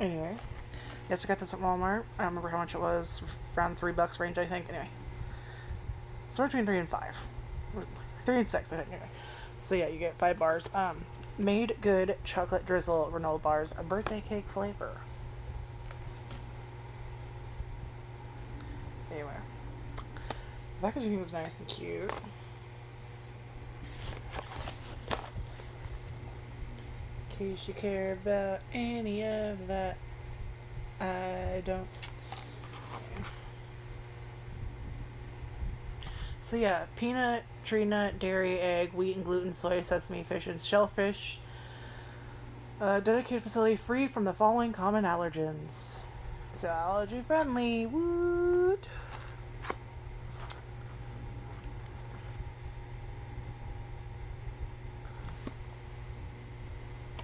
Anyway. Yes, I got this at Walmart. I don't remember how much it was. Around $3 range, I think. Anyway. Somewhere between 3 and 5. 3 and 6, I think. Anyway. So yeah, you get 5 bars. Made Good Chocolate Drizzle Granola Bars. A birthday cake flavor. Anyway. The packaging was nice and cute. In case you care about any of that, I don't. So yeah, peanut, tree nut, dairy, egg, wheat and gluten, soy, sesame, fish, and shellfish. Dedicated facility free from the following common allergens. So allergy friendly. Woot!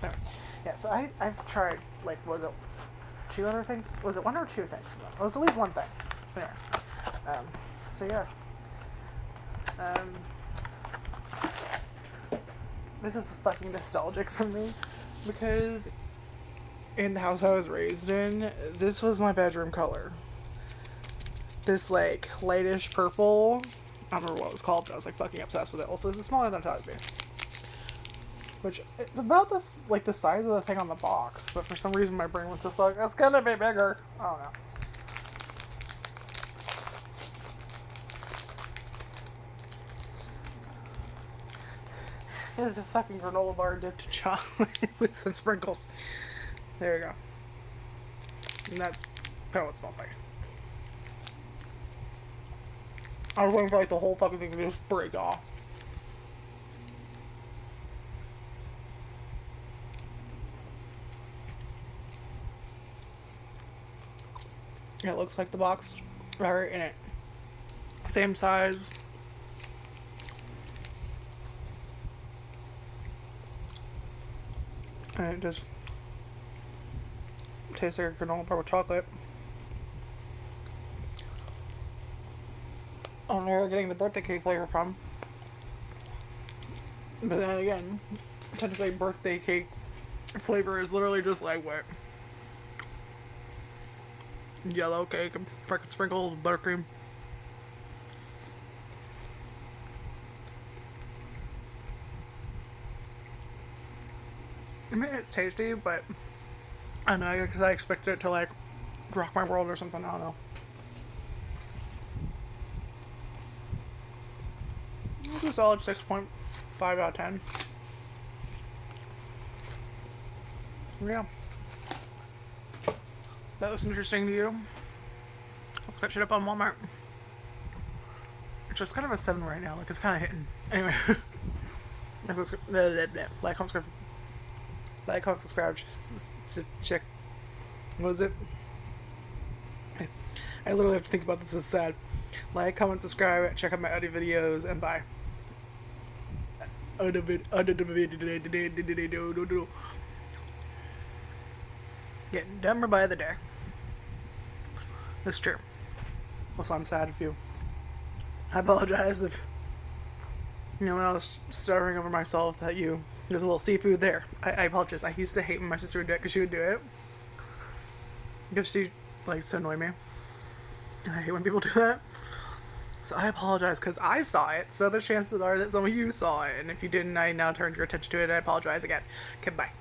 Anyway, yeah, so I've tried, like, was it 2 other things? Was it 1 or 2 things? It was at least 1 thing. Anyway, so yeah. This is fucking nostalgic for me because in the house I was raised in, this was my bedroom color. This like lightish purple. I don't remember what it was called, but I was like fucking obsessed with it. Also, this is smaller than I thought it would be. Which it's about this like the size of the thing on the box, but for some reason my brain was just like, it's gonna be bigger. I don't know. This is a fucking granola bar dipped in chocolate with some sprinkles. There you go. And that's kind of what it smells like. I was waiting for like the whole fucking thing to just break off. It looks like the box right in it. Same size. And it just tastes like a granola bar with chocolate. I don't know where we're getting the birthday cake flavor from. But then again, technically birthday cake flavor is literally just like what? Yellow cake and freaking sprinkled buttercream. I mean, it's tasty, but I don't know, because I expected it to like rock my world or something. I don't know. It's a solid 6.5 out of 10. Yeah. That was interesting to you. Let's catch it up on Walmart. It's just kind of a 7 right now. Like, it's kind of hitting. Anyway. Like, comment, subscribe. Just check. What was it? I literally have to think about this. It's sad. Like, comment, subscribe, check out my other videos, and bye. Getting dumber by the day. That's true. Also, I'm sad if you. I apologize if, when I was starving over myself, that there's a little seafood there. I apologize. I used to hate when my sister would do it because she would do it. Because she likes to annoy me. I hate when people do that. So I apologize because I saw it. So the chances are that some of you saw it. And if you didn't, I now turned your attention to it. I apologize again. Okay, bye.